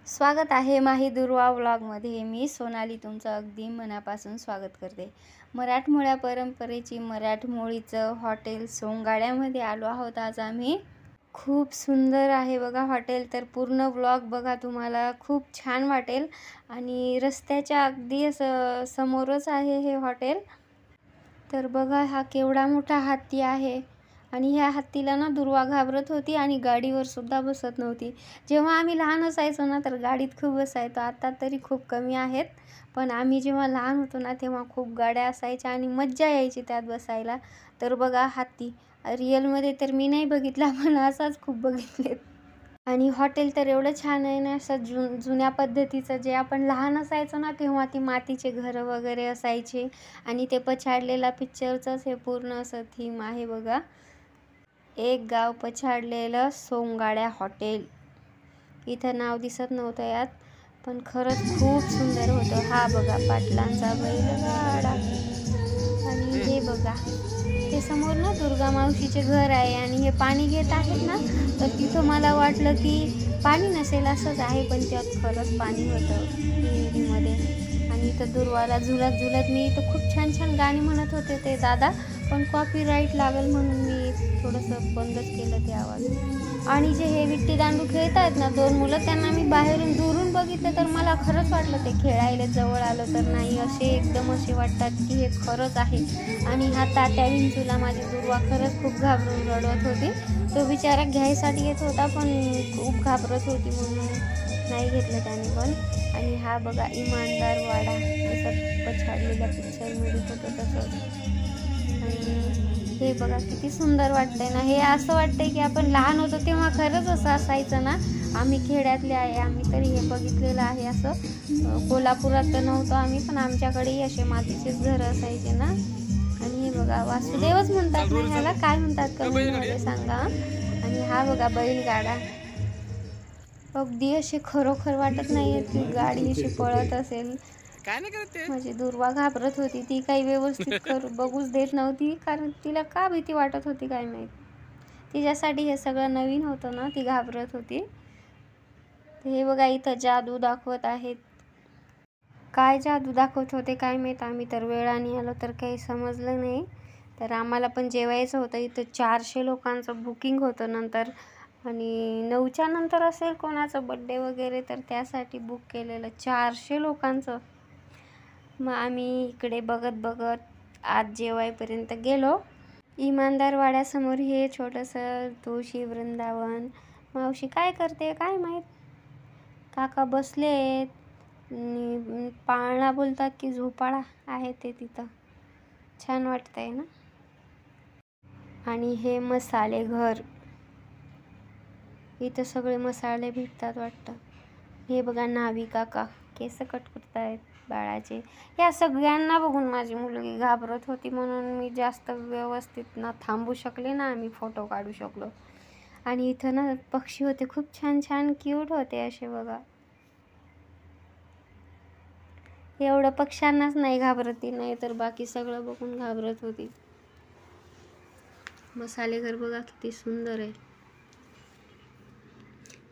स्वागत आहे माही दुर्वा व्लॉगमध्ये. मी सोनाली तुमचं अगदी मनापासून स्वागत करते. मराठमोळ्या परंपरेची मराठमोळीचं हॉटेल सोंगाड्यामध्ये आलो आहोत आज आम्ही. खूप सुंदर आहे बघा हॉटेल. तर पूर्ण व्लॉग बघा, तुम्हाला खूप छान वाटेल. आणि रस्त्याच्या अगदी असं समोरच आहे हे हॉटेल. तर बघा हा केवढा मोठा हत्ती आहे. आणि ह्या हत्तीला ना दुर्वा घाबरत होती आणि गाडीवर सुद्धा बसत नव्हती. जेव्हा आम्ही लहान असायचो ना तर गाडीत खूप बसायचो. आता तरी खूप कमी आहेत, पण आम्ही जेव्हा लहान होतो ना तेव्हा खूप गाड्या असायच्या आणि मज्जा यायची त्यात बसायला. तर बघा हत्ती रिअलमध्ये तर मी नाही बघितला, पण असाच खूप बघितलेत. आणि हॉटेल तर एवढं छान आहे ना, असं जुन्या पद्धतीचं. जे आपण लहान असायचो ना तेव्हा ती मातीचे घरं वगैरे असायचे. आणि ते पछाडलेला पिक्चरचंच हे पूर्ण असं थीम आहे बघा. एक गाव पछाडलेलं सोंगाड्या हॉटेल. इथं नाव दिसत नव्हतं यात, पण खरंच खूप सुंदर होतं. हा बघा पाटलांचा बैलगाडा. आणि हे बघा ते समोर ना दुर्गा मावशीचे घर आहे. आणि हे पाणी घेत आहेत ना, तर तिथं मला वाटलं की पाणी नसेल असंच आहे, पण त्यात खरंच पाणी होतं विहिरीमध्ये. आणि इथं दुर्वाला झुलत झुलत मी इथं खूप छान छान गाणी म्हणत होते ते दादा, पण कॉपीराईट लागेल म्हणून मी थोडंसं बंदच केलं ते आवाज. आणि जे हे विट्टी दांडू खेळत आहेत ना दोन मुलं, त्यांना मी बाहेरून दुरून बघितलं तर मला खरंच वाटलं ते खेळायला जवळ आलं तर नाही, असे एकदम असे वाटतात की हे खरंच आहे. आणि हा तात्या विंचूला माझी दुर्वा खरंच खूप घाबरून रडत होती. तो बिचारा घ्यायसाठी येत होता, पण खूप घाबरत होती म्हणून नाही घेतलं त्याने पण. आणि हा बघा इमानदार वाडा, जसं पछाडलेल्या पिक्चरमध्ये होतं तसंच. आणि हे बघा किती सुंदर वाटतंय ना. हे असं वाटतंय की आपण लहान होतो तेव्हा खरंच असं असायचं ना. आम्ही खेड्यातले आहे, आम्ही तरी हे बघितलेलं आहे. असं कोल्हापुरात तर नव्हतं आम्ही, पण आमच्याकडेही असे मातीचेच घरं असायचे ना. आणि हे बघा वासुदेवच म्हणतात ना ह्याला, काय म्हणतात कमेंटमध्ये सांगा. आणि हा बघा बैलगाडा. अगदी असे खरोखर वाटत नाहीये की गाडी अशी पळत असेल. म्हणजे दुर्वा घाबरत होती, ती काही व्यवस्थित बघूच देत नव्हती, कारण तिला का भीती वाटत होती काय माहीत. तिच्यासाठी हे सगळं नवीन होतं ना, ती घाबरत होती. हे बघा इथं जादू दाखवत आहेत. काय जादू दाखवत होते काय माहीत, आम्ही तर वेळाने आलो तर काही समजलं नाही. तर आम्हाला पण जेवायचं होतं. इथं 400 लोकांचं बुकिंग होतं नंतर. आणि 9च्या नंतर असेल कोणाचं बड्डे वगैरे, तर त्यासाठी बुक केलेलं 400 लोकांचं. मग आम्ही इकडे बघत बघत आज जेवायपर्यंत गेलो. इमानदार वाड्यासमोर हे छोटंसं तुळशी वृंदावन. मावशी काय करते काय माहीत. काका बसले आहेत. पाळणा बोलतात की झोपाळा आहे ते तिथं. छान वाटतंय ना. आणि हे मसाले घर, इथं सगळे मसाले भेटतात वाटतं. हे बघा नावी काका केस कट करतायत बाळाचे. या सगळ्यांना बघून माझी मुलगी घाबरत होती, म्हणून मी जास्त व्यवस्थित ना थांबू शकले ना, आम्ही फोटो काढू शकलो. आणि इथं ना पक्षी होते, खूप छान छान क्यूट होते असे बघा. एवढं पक्ष्यांनाच नाही घाबरती, नाही तर बाकी सगळं बघून घाबरत होती. मसाले घर बघा किती सुंदर आहे.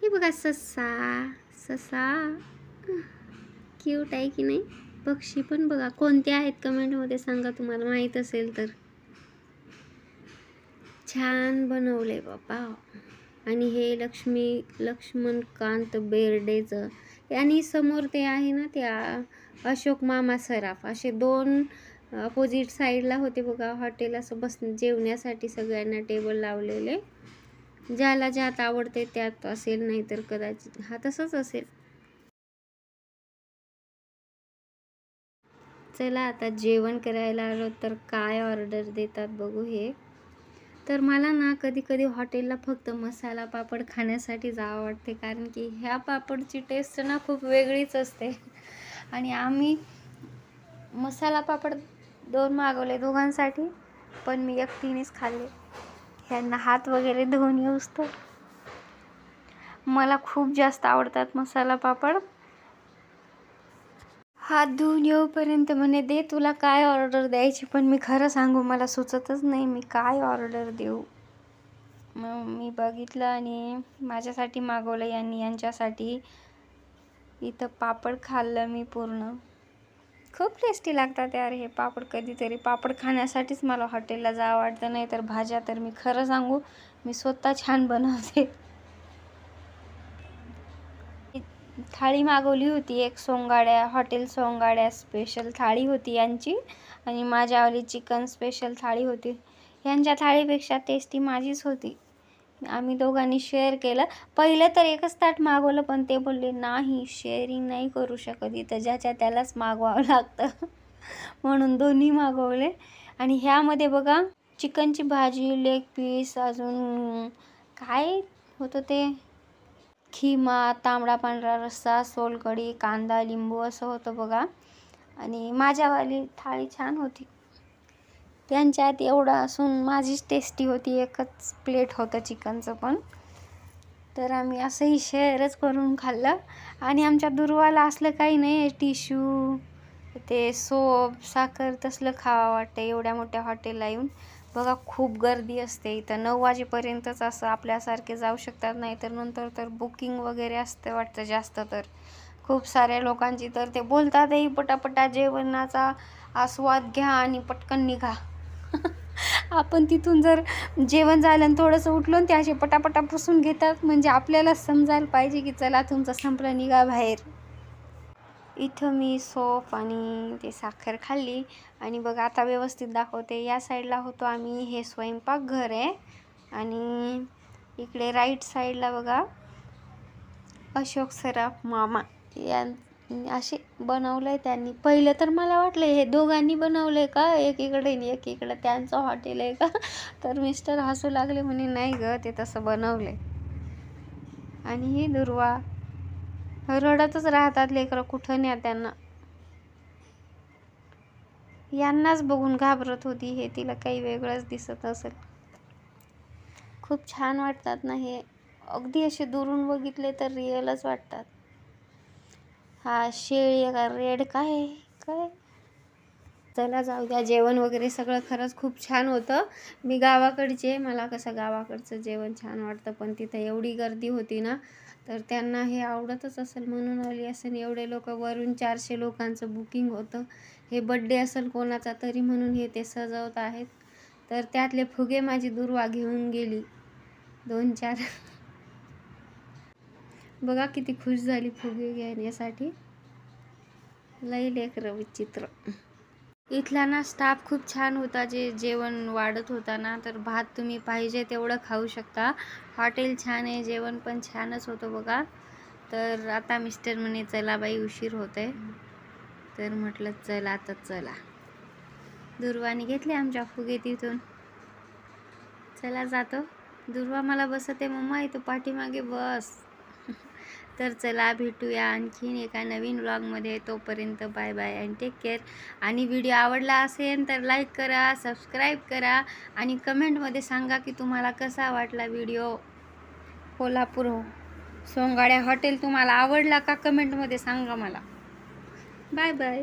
हे बघा ससा ससा, क्यूट आहे की नाही. पक्षी पण बघा कोणते आहेत कमेंटमध्ये सांगा, तुम्हाला माहीत असेल तर. छान बनवले बाबा. आणि हे लक्ष्मणकांत बेर्डेचं. आणि समोर ते आहे ना त्या अशोक मामा सराफ, असे दोन अपोजिट साईडला होते बघा हॉटेल. असं जेवण्यासाठी सगळ्यांना टेबल लावलेले. ज्याला ज्यात आवडते त्यात असेल, नाही तर कदाचित हा तसंच असेल. चला आता जेवण करायला आलो तर काय ऑर्डर देतात बघू हे. तर मला ना कधी कधी हॉटेलला फक्त मसाला पापड खाण्यासाठी जावं वाटते, कारण की ह्या पापडची टेस्ट ना खूप वेगळीच असते. आणि आम्ही मसाला पापड 2 मागवले दोघांसाठी, पण मी एकटीनेच खाल्ले. ह्यांना हात वगैरे धुवून येऊस तर. मला खूप जास्त आवडतात मसाला पापड. हात धुवून येऊपर्यंत म्हणे दे तुला काय ऑर्डर द्यायची, पण मी खरं सांगू मला सुचतच नाही मी काय ऑर्डर देऊ. मग मी बघितलं आणि माझ्यासाठी मागवलं, यांनी यांच्यासाठी इथं पापड खाल्लं मी पूर्ण. खूप टेस्टी लागतात यार हे पापड. कधीतरी पापड खाण्यासाठीच मला हॉटेलला जावं वाटतं, नाही तर भाज्या तर मी खरं सांगू मी स्वतः छान बनवते. थाळी मागवली होती एक सोंगाड्या, हॉटेल सोंगाड्या स्पेशल थाळी होती यांची, आणि माझ्यावाली चिकन स्पेशल थाळी होती. यांच्या थाळीपेक्षा टेस्टी माझीच होती. आम्ही दोघांनी शेअर केलं. पहिलं तर एकच ताट मागवलं, पण ते बोलले नाही शेअरिंग नाही करू शकत, इथं ज्याच्या त्यालाच मागवावं लागतं. म्हणून दोन्ही मागवले. आणि ह्यामध्ये बघा चिकनची भाजी, लेग पीस, अजून काय होतं ते खिमा, तांबडा पांढरा रस्सा, सोलकढी, कांदा, लिंबू असं होतं बघा. आणि माझ्यावाली थाळी छान होती. त्यांच्यात एवढं असून माझीच टेस्टी होती. एकच प्लेट होतं चिकनचं पण. तर आम्ही असंही शेअरच करून खाल्लं. आणि आमच्या दुर्वाला असलं काही नाही, टिश्यू, ते सोप, साखर तसलं खावं वाटतं एवढ्या मोठ्या हॉटेलला येऊन. बघा खूप गर्दी असते इथं. 9 वाजेपर्यंतच असं आपल्यासारखे जाऊ शकतात, नाही तर नंतर तर बुकिंग वगैरे असतं वाटतं जास्त. तर खूप साऱ्या लोकांची, तर ते बोलतातही पटापटा जेवणाचा आस्वाद घ्या आणि पटकन निघा. आपण तिथून जर जेवण झालं आणि थोडंसं उठलो आणि ते असे पटापटा पुसून घेतात, म्हणजे आपल्याला समजायला पाहिजे की चला तुमचं संपलं, निघा बाहेर. इथं मी सोप आणि ते साखर खाल्ली. आणि बघा आता व्यवस्थित दाखवते. या साईडला होतो आम्ही, हे स्वयंपाकघर आहे. आणि इकडे राईट साईडला बघा अशोक सराफ मामा या असे बनवलंय त्यांनी. पहिलं तर मला वाटलं हे दोघांनी बनवलंय का, एकीकडे आणि एकीकडे त्यांचं हॉटेल आहे का. तर मिस्टर हसू लागले, म्हणे नाही ग ते तसं बनवलंय. आणि ही दुर्वा रडतच राहतात लेकरं, कुठं न्या त्यांना. यांनाच बघून घाबरत होती, हे तिला काही वेगळंच दिसत असेल. खूप छान वाटतात ना हे, अगदी असे दुरून बघितले तर रिअलच वाटतात. हा शेळी का रेड काय काय. चला जाऊ द्या, जेवण वगैरे सगळं खरंच खूप छान होतं. मी गावाकडचे, मला कसं गावाकडचं जेवण छान वाटतं, पण तिथं एवढी गर्दी होती ना, तर त्यांना हे आवडतच असेल म्हणून आली असेल. एवढे लोक, वरून 400 लोकांचं बुकिंग होतं. हे बड्डे असेल कोणाचा तरी म्हणून हे ते सजवत आहेत. तर त्यातले फुगे माझी दुर्वा घेऊन गेली 2-4. बघा किती खुश झाली फुगे घेण्यासाठी. लई लेकरं विचित्र. इथला ना स्टाफ खूप छान होता. जे जेवण वाढत होता ना, तर भात तुम्ही पाहिजे तेवढं खाऊ शकता. हॉटेल छान आहे, जेवण पण छानच होतं बघा. तर आता मिस्टर म्हणे चला बाई उशीर होतंय, तर म्हटलं चला आता चला. दुर्वाने घेतले आमच्या फुगे तिथून. चला जातो. दुर्वा मला बसते, मम्मा इथं पाठीमागे बस. तर चला भेटूया आणखीन एका नवीन व्लॉगमध्ये. तोपर्यंत bye bye and take care. आणि व्हिडिओ आवडला असेल तर लाईक करा, सबस्क्राईब करा आणि कमेंटमध्ये सांगा की तुम्हाला कसा वाटला व्हिडिओ. कोल्हापूर सोंगाड्या हॉटेल तुम्हाला आवडला का, कमेंटमध्ये सांगा मला. Bye bye.